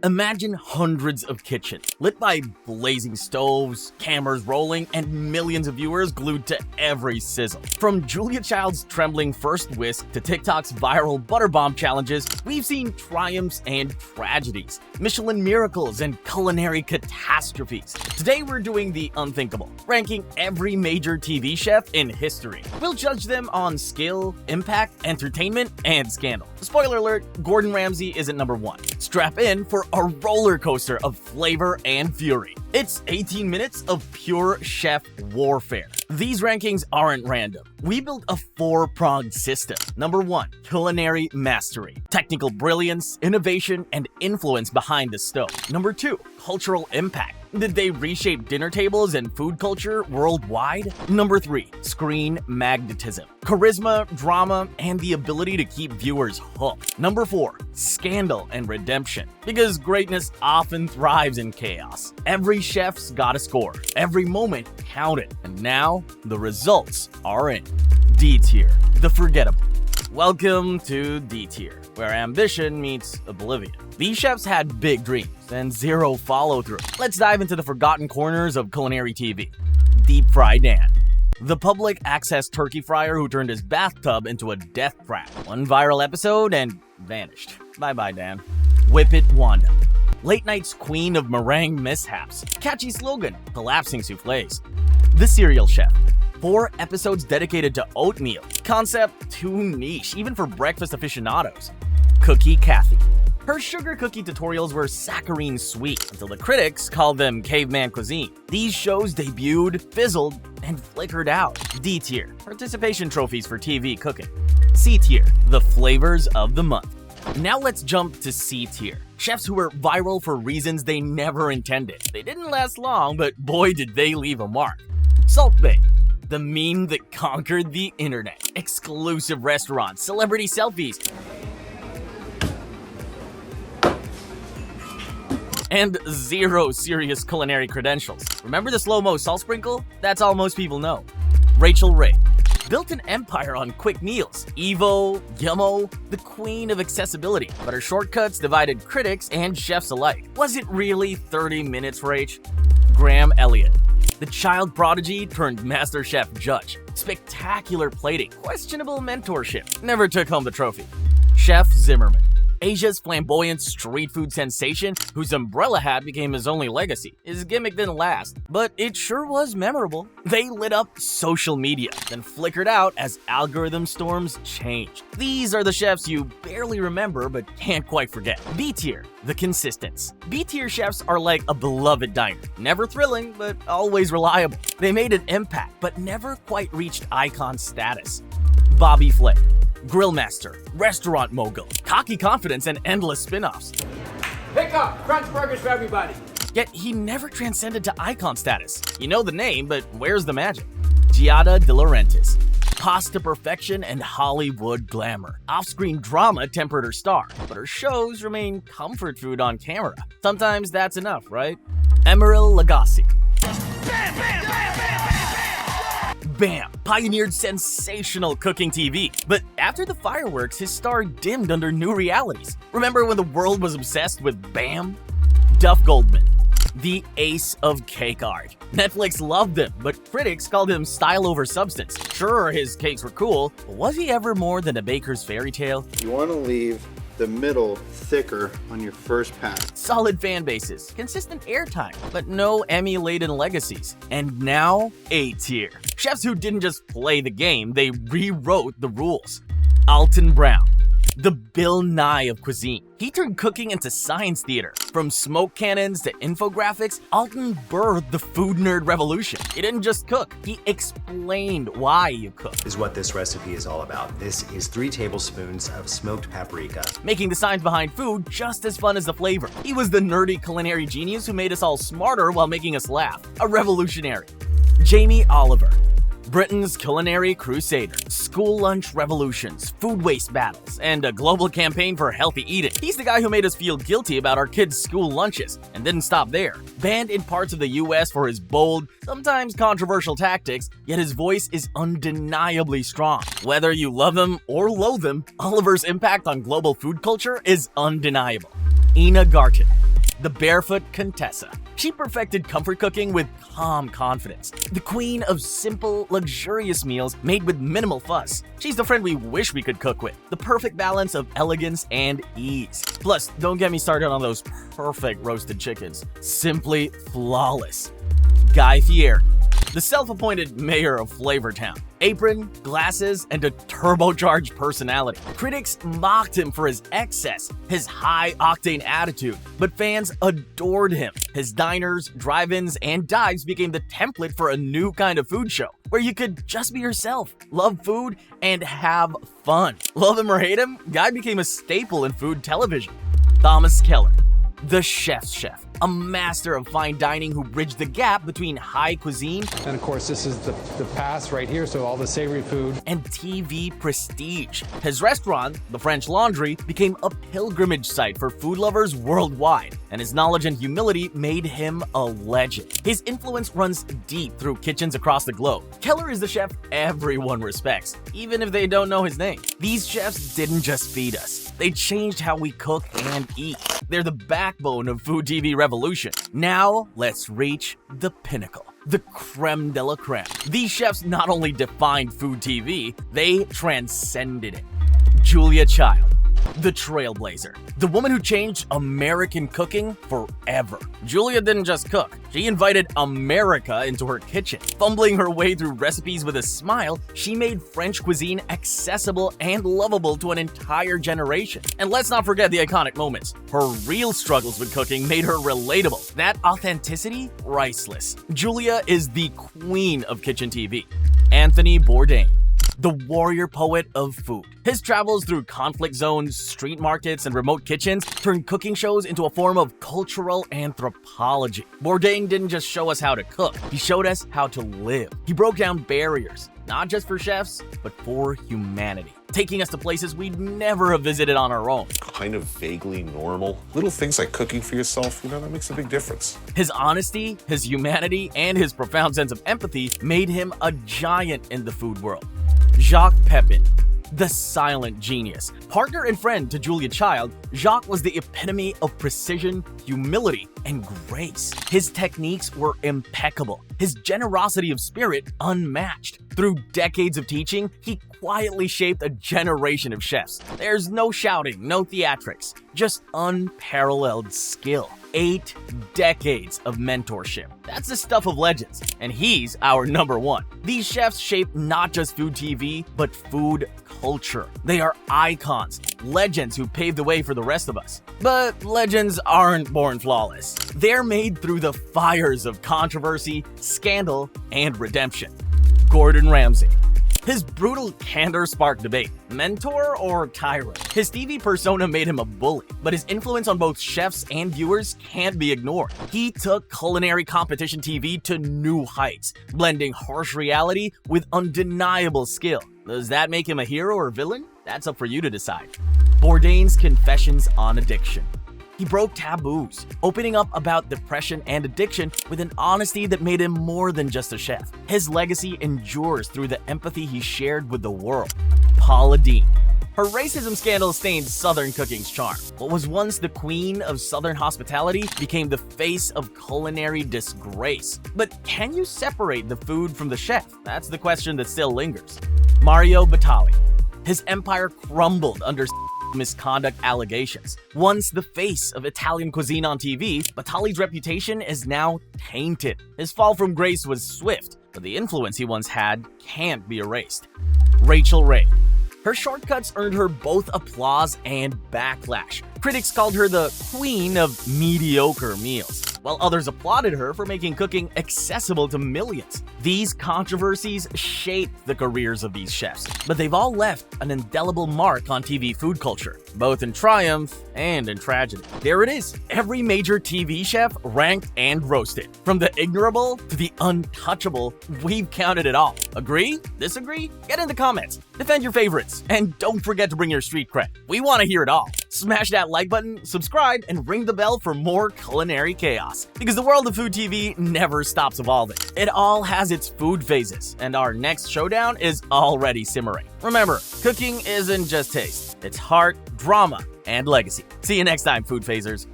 Imagine hundreds of kitchens, lit by blazing stoves, cameras rolling, and millions of viewers glued to every sizzle. From Julia Child's trembling first whisk to TikTok's viral butter bomb challenges, we've seen triumphs and tragedies, Michelin miracles and culinary catastrophes. Today we're doing the unthinkable, ranking every major TV chef in history. We'll judge them on skill, impact, entertainment, and scandal. Spoiler alert, Gordon Ramsay isn't number one. Strap in for a roller coaster of flavor and fury. It's 18 minutes of pure chef warfare. These rankings aren't random. We built a four-pronged system. Number 1, culinary mastery. Technical brilliance, innovation, and influence behind the stove. Number 2, cultural impact. Did they reshape dinner tables and food culture worldwide? Number 3, screen magnetism. Charisma, drama, and the ability to keep viewers hooked. Number 4, scandal and redemption. Because greatness often thrives in chaos. Every chef's got a score. Every moment counted. And now, the results are in. D tier, the forgettable. Welcome to D tier, where ambition meets oblivion. These chefs had big dreams and zero follow-through. Let's dive into the forgotten corners of culinary TV. Deep Fry Dan, the public access turkey fryer who turned his bathtub into a death trap. One viral episode and vanished. Bye-bye, Dan. Whip It Wanda, late night's queen of meringue mishaps. Catchy slogan, collapsing soufflés. The Cereal Chef, 4 episodes dedicated to oatmeal. Concept too niche, even for breakfast aficionados. Cookie Kathy, her sugar cookie tutorials were saccharine sweet until the critics called them caveman cuisine. These shows debuted, fizzled, and flickered out. D tier, participation trophies for TV cooking. C tier, the flavors of the month. Now let's jump to C tier. Chefs who were viral for reasons they never intended. They didn't last long, but boy did they leave a mark. Salt Bae, the meme that conquered the internet. Exclusive restaurants, celebrity selfies, and zero serious culinary credentials. Remember the slow-mo salt sprinkle? That's all most people know. Rachel Ray built an empire on quick meals. Evo, Yummo, the queen of accessibility. But her shortcuts divided critics and chefs alike. Was it really 30 minutes, Rach? Graham Elliott, the child prodigy turned master chef judge. Spectacular plating, questionable mentorship. Never took home the trophy. Chef Zimmerman, Asia's flamboyant street food sensation whose umbrella hat became his only legacy. His gimmick didn't last, but it sure was memorable. They lit up social media, then flickered out as algorithm storms changed. These are the chefs you barely remember but can't quite forget. B tier, the consistents. B tier chefs are like a beloved diner. Never thrilling, but always reliable. They made an impact, but never quite reached icon status. Bobby Flay, grill master, restaurant mogul, cocky confidence, and endless spin-offs. Pick up crunch burgers for everybody. Yet he never transcended to icon status. You know the name, but where's the magic? Giada De Laurentiis, pasta perfection and Hollywood glamour. Off-screen drama tempered her star, but her shows remain comfort food on camera. Sometimes that's enough, right? Emeril Lagasse, Bam! Pioneered sensational cooking TV. But after the fireworks, his star dimmed under new realities. Remember when the world was obsessed with Bam? Duff Goldman, the ace of cake art. Netflix loved him, but critics called him style over substance. Sure, his cakes were cool, but was he ever more than a baker's fairy tale? You want to leave the middle thicker on your first pass. Solid fan bases, consistent airtime, but no Emmy-laden legacies. And now, A tier. Chefs who didn't just play the game, they rewrote the rules. Alton Brown, the Bill Nye of cuisine. He turned cooking into science theater. From smoke cannons to infographics, Alton birthed the food nerd revolution. He didn't just cook, he explained why you cook. Is what this recipe is all about. This is 3 tablespoons of smoked paprika. Making the science behind food just as fun as the flavor. He was the nerdy culinary genius who made us all smarter while making us laugh. A revolutionary. Jamie Oliver, Britain's culinary crusader. School lunch revolutions, food waste battles, and a global campaign for healthy eating. He's the guy who made us feel guilty about our kids' school lunches, and didn't stop there. Banned in parts of the US for his bold, sometimes controversial tactics, yet his voice is undeniably strong. Whether you love him or loathe him, Oliver's impact on global food culture is undeniable. Ina Garten, the barefoot Contessa. She perfected comfort cooking with calm confidence. The queen of simple, luxurious meals made with minimal fuss. She's the friend we wish we could cook with. The perfect balance of elegance and ease. Plus, don't get me started on those perfect roasted chickens. Simply flawless. Guy Fieri, the self-appointed mayor of Flavortown. Apron, glasses, and a turbocharged personality. Critics mocked him for his excess, his high-octane attitude, but fans adored him. His diners, drive-ins, and dives became the template for a new kind of food show, where you could just be yourself, love food, and have fun. Love him or hate him, Guy became a staple in food television. Thomas Keller, the chef's chef. A master of fine dining who bridged the gap between high cuisine and of course this is the pass right here, so all the savory food and TV prestige. His restaurant, the French Laundry, became a pilgrimage site for food lovers worldwide, and his knowledge and humility made him a legend. His influence runs deep through kitchens across the globe. Keller is the chef everyone respects, even if they don't know his name. These chefs didn't just feed us, they changed how we cook and eat. They're the backbone of food TV revolution. Now, let's reach the pinnacle. The creme de la creme. These chefs not only defined food TV, they transcended it. Julia Child, the trailblazer. The woman who changed American cooking forever. Julia didn't just cook, she invited America into her kitchen. Fumbling her way through recipes with a smile, she made French cuisine accessible and lovable to an entire generation. And let's not forget the iconic moments. Her real struggles with cooking made her relatable. That authenticity, priceless. Julia is the queen of kitchen TV. Anthony Bourdain, the warrior poet of food. His travels through conflict zones, street markets, and remote kitchens turned cooking shows into a form of cultural anthropology. Bourdain didn't just show us how to cook, he showed us how to live. He broke down barriers, not just for chefs, but for humanity, taking us to places we'd never have visited on our own. Kind of vaguely normal. Little things like cooking for yourself, that makes a big difference. His honesty, his humanity, and his profound sense of empathy made him a giant in the food world. Jacques Pepin, the silent genius. Partner and friend to Julia Child, Jacques was the epitome of precision, humility, and grace. His techniques were impeccable, his generosity of spirit unmatched. Through decades of teaching, he quietly shaped a generation of chefs. There's no shouting, no theatrics, just unparalleled skill. 8 decades of mentorship. That's the stuff of legends, and he's our number one. These chefs shape not just food TV, but food culture. They are icons, legends who paved the way for the rest of us. But legends aren't born flawless. They're made through the fires of controversy, scandal, and redemption. Gordon Ramsay. His brutal candor sparked debate. Mentor or tyrant? His TV persona made him a bully, but his influence on both chefs and viewers can't be ignored. He took culinary competition TV to new heights, blending harsh reality with undeniable skill. Does that make him a hero or villain? That's up for you to decide. Bourdain's Confessions on Addiction. He broke taboos, opening up about depression and addiction with an honesty that made him more than just a chef. His legacy endures through the empathy he shared with the world. Paula Deen. Her racism scandal stained Southern cooking's charm. What was once the queen of Southern hospitality became the face of culinary disgrace. But can you separate the food from the chef? That's the question that still lingers. Mario Batali. His empire crumbled under misconduct allegations. Once the face of Italian cuisine on TV, Batali's reputation is now tainted. His fall from grace was swift, but the influence he once had can't be erased. Rachel Ray. Her shortcuts earned her both applause and backlash. Critics called her the queen of mediocre meals, while others applauded her for making cooking accessible to millions. These controversies shaped the careers of these chefs, but they've all left an indelible mark on TV food culture, both in triumph and in tragedy. There it is, every major TV chef ranked and roasted. From the ignorable to the untouchable, we've counted it all. Agree? Disagree? Get in the comments, defend your favorites, and don't forget to bring your street cred. We want to hear it all. Smash that like button, subscribe, and ring the bell for more culinary chaos. Because the world of food TV never stops evolving. It all has its food phases, and our next showdown is already simmering. Remember, cooking isn't just taste, it's heart, drama, and legacy. See you next time, food phasers.